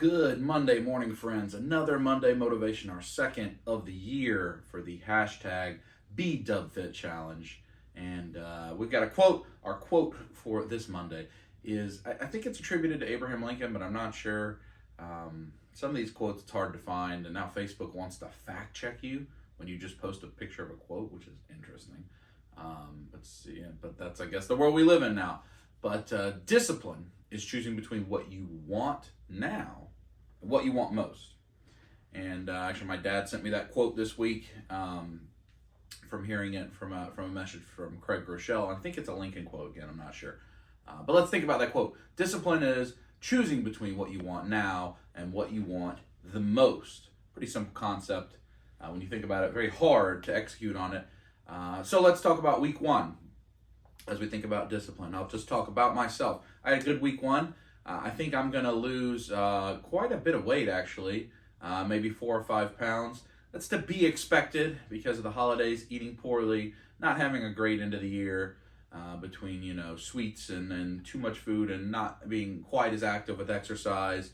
Good Monday morning, friends. Another Monday motivation, our second of the year for the hashtag BeDubFit challenge. And we've got a quote. Our quote for this Monday is, I think it's attributed to Abraham Lincoln, but I'm not sure. Some of these quotes it's hard to find, and now Facebook wants to fact check you when you just post a picture of a quote, which is interesting. But that's, I guess, the world we live in now. But discipline is choosing between what you want now and what you want most. And actually, my dad sent me that quote this week from hearing it from a message from Craig Rochelle. I think it's a Lincoln quote again. I'm not sure. But let's think about that quote. Discipline is choosing between what you want now and what you want the most. Pretty simple concept. When you think about it, very hard to execute on it. So let's talk about week one. As we think about discipline, I'll just talk about myself. I had a good week one. I think I'm going to lose quite a bit of weight, actually, maybe 4 or 5 pounds. That's to be expected because of the holidays, eating poorly, not having a great end of the year between, sweets and too much food and not being quite as active with exercise,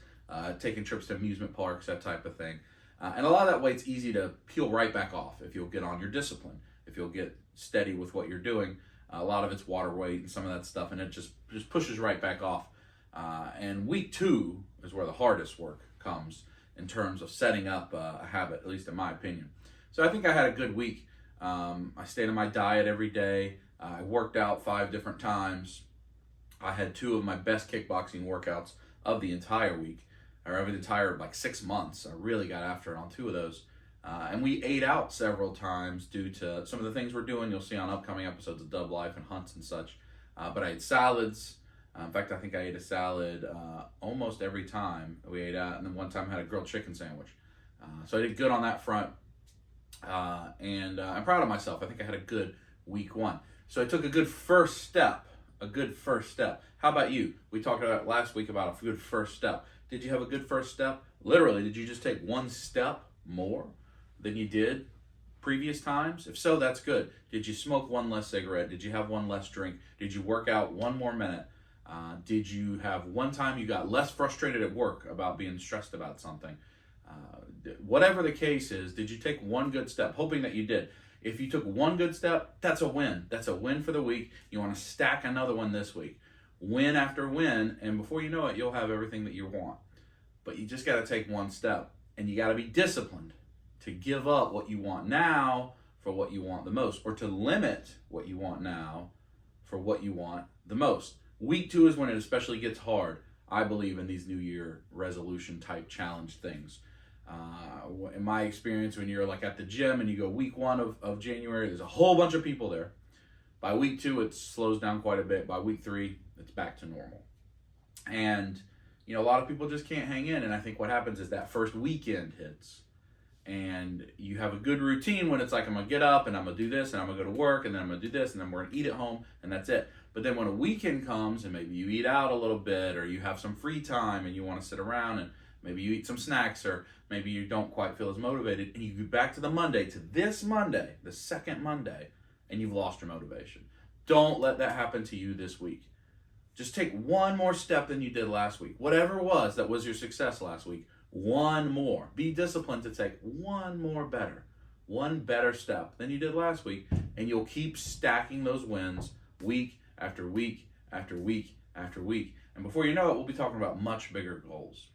taking trips to amusement parks, that type of thing. And a lot of that weight's easy to peel right back off if you'll get on your discipline, if you'll get steady with what you're doing. A lot of it's water weight and some of that stuff, and it just pushes right back off. And week two is where the hardest work comes in terms of setting up a habit, at least in my opinion. So I think I had a good week. I stayed on my diet every day. I worked out 5 different times. I had 2 of my best kickboxing workouts of the entire week, or of the entire 6 months. I really got after it on 2 of those. And we ate out several times due to some of the things we're doing. You'll see on upcoming episodes of Dub Life and hunts and such. But I ate salads. In fact, I think I ate a salad almost every time we ate out. And then one time I had a grilled chicken sandwich. So I did good on that front. And I'm proud of myself. I think I had a good week one. So I took a good first step. How about you? We talked about last week about a good first step. Did you have a good first step? Literally, did you just take one step more than you did previous times? If so, that's good. Did you smoke 1 less cigarette? Did you have 1 less drink? Did you work out 1 more minute? Did you have 1 time you got less frustrated at work about being stressed about something? Whatever the case is, did you take 1 good step? Hoping that you did. If you took 1 good step, that's a win. That's a win for the week. You want to stack another one this week. Win after win, and before you know it, you'll have everything that you want. But you just got to take 1 step. And you got to be disciplined to give up what you want now for what you want the most, or to limit what you want now for what you want the most. Week 2 is when it especially gets hard, I believe, in these New Year resolution type challenge things. In my experience, when you're at the gym and you go week 1 of January, there's a whole bunch of people there. By week 2, it slows down quite a bit. By week 3, it's back to normal. And a lot of people just can't hang in, and I think what happens is that first weekend hits, and you have a good routine when it's I'm going to get up, and I'm going to do this, and I'm going to go to work, and then I'm going to do this, and then we're going to eat at home, and that's it. But then when a weekend comes, and maybe you eat out a little bit, or you have some free time, and you want to sit around, and maybe you eat some snacks, or maybe you don't quite feel as motivated, and you go back to this Monday, the second Monday, and you've lost your motivation. Don't let that happen to you this week. Just take 1 more step than you did last week. Whatever it was that was your success last week, 1 more. Be disciplined to take 1 better step than you did last week, and you'll keep stacking those wins week after week after week after week. And before you know it, we'll be talking about much bigger goals.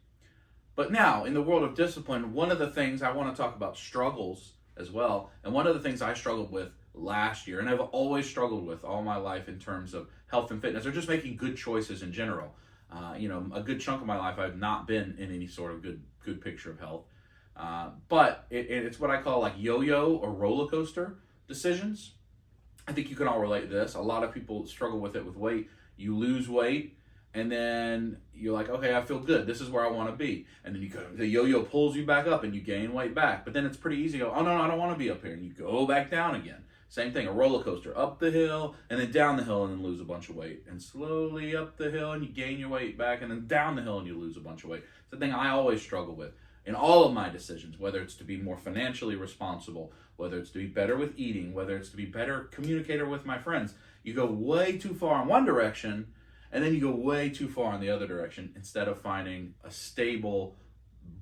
But now, in the world of discipline, one of the things I want to talk about struggles as well, and one of the things I struggled with last year, and I've always struggled with all my life in terms of health and fitness, or just making good choices in general. A good chunk of my life I've not been in any sort of good picture of health. But it's what I call yo-yo or roller coaster decisions. I think you can all relate to this. A lot of people struggle with it with weight. You lose weight, and then you're okay, I feel good. This is where I want to be. And then the yo-yo pulls you back up, and you gain weight back. But then it's pretty easy to go, oh no, I don't want to be up here. And you go back down again. Same thing, a roller coaster, up the hill and then down the hill and then lose a bunch of weight. And slowly up the hill and you gain your weight back, and then down the hill and you lose a bunch of weight. It's the thing I always struggle with in all of my decisions, whether it's to be more financially responsible, whether it's to be better with eating, whether it's to be better communicator with my friends. You go way too far in one direction, and then you go way too far in the other direction instead of finding a stable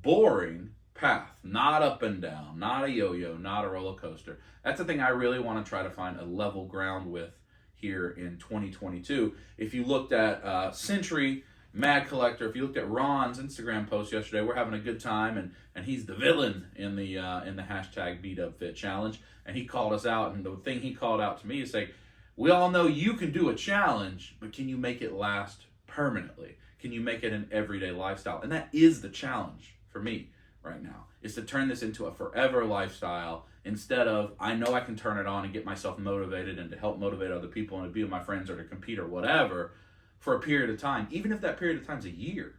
boring path, not up and down, not a yo-yo, not a roller coaster. That's the thing I really want to try to find a level ground with here in 2022. If you looked at Century, Mad Collector, if you looked at Ron's Instagram post yesterday, we're having a good time, and he's the villain in the hashtag BeDubFit challenge, and he called us out, and the thing he called out to me is like, we all know you can do a challenge, but can you make it last permanently? Can you make it an everyday lifestyle? And that is the challenge for me right now, is to turn this into a forever lifestyle instead of, I know I can turn it on and get myself motivated and to help motivate other people and to be with my friends or to compete or whatever for a period of time, even if that period of time is a year.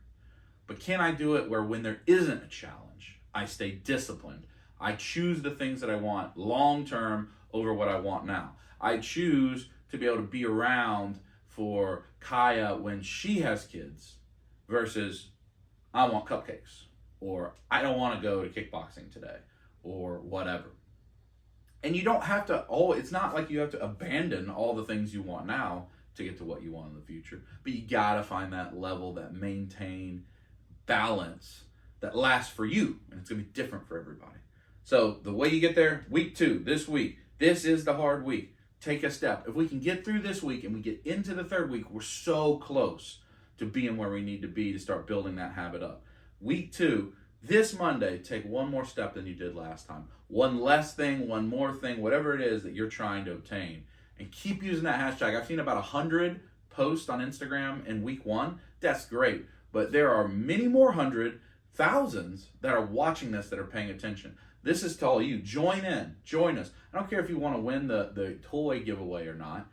But can I do it where when there isn't a challenge, I stay disciplined? I choose the things that I want long term over what I want now. I choose to be able to be around for Kaya when she has kids versus I want cupcakes, or I don't want to go to kickboxing today, or whatever. And you don't have to, it's not like you have to abandon all the things you want now to get to what you want in the future. But you gotta find that level, that maintain balance that lasts for you. And it's gonna be different for everybody. So the way you get there, week 2, this week, this is the hard week. Take a step. If we can get through this week and we get into the 3rd week, we're so close to being where we need to be to start building that habit up. Week 2, this Monday, take one more step than you did last time. One less thing, one more thing, whatever it is that you're trying to obtain. And keep using that hashtag. I've seen about 100 posts on Instagram in week 1. That's great. But there are many more thousands that are watching this that are paying attention. This is to all you. Join in. Join us. I don't care if you want to win the toy giveaway or not.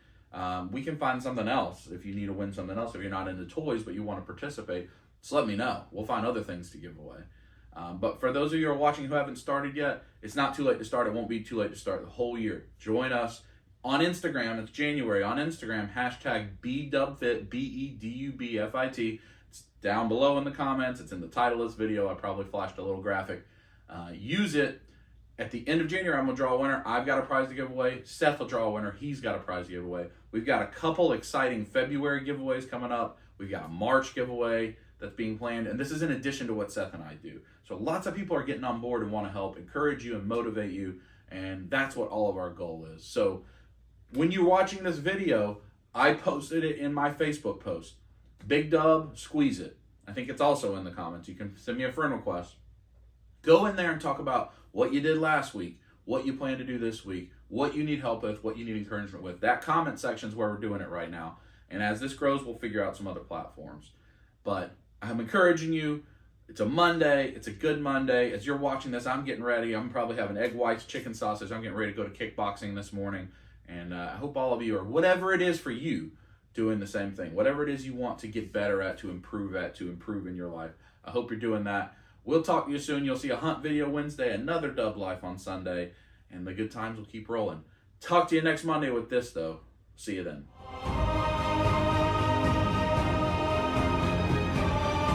We can find something else if you need to win something else. If you're not into toys but you want to participate, just let me know. We'll find other things to give away. But for those of you who are watching who haven't started yet, it's not too late to start. It won't be too late to start the whole year. Join us. On Instagram, it's January. On Instagram, hashtag BeDubFit, BeDubFit. It's down below in the comments. It's in the title of this video. I probably flashed a little graphic. Use it. At the end of January, I'm going to draw a winner. I've got a prize to give away. Seth will draw a winner. He's got a prize to give away. We've got a couple exciting February giveaways coming up. We've got a March giveaway that's being planned. And this is in addition to what Seth and I do. So lots of people are getting on board and want to help encourage you and motivate you. And that's what all of our goal is. So when you're watching this video, I posted it in my Facebook post. BeDubSqueeze it. I think it's also in the comments. You can send me a friend request. Go in there and talk about what you did last week, what you plan to do this week, what you need help with, what you need encouragement with. That comment section is where we're doing it right now. And as this grows, we'll figure out some other platforms. But I'm encouraging you. It's a Monday. It's a good Monday. As you're watching this, I'm getting ready. I'm probably having egg whites, chicken sausage. I'm getting ready to go to kickboxing this morning. And I hope all of you, or whatever it is for you, doing the same thing. Whatever it is you want to get better at, to improve in your life. I hope you're doing that. We'll talk to you soon. You'll see a hunt video Wednesday, another Dub Life on Sunday, and the good times will keep rolling. Talk to you next Monday with this, though. See you then.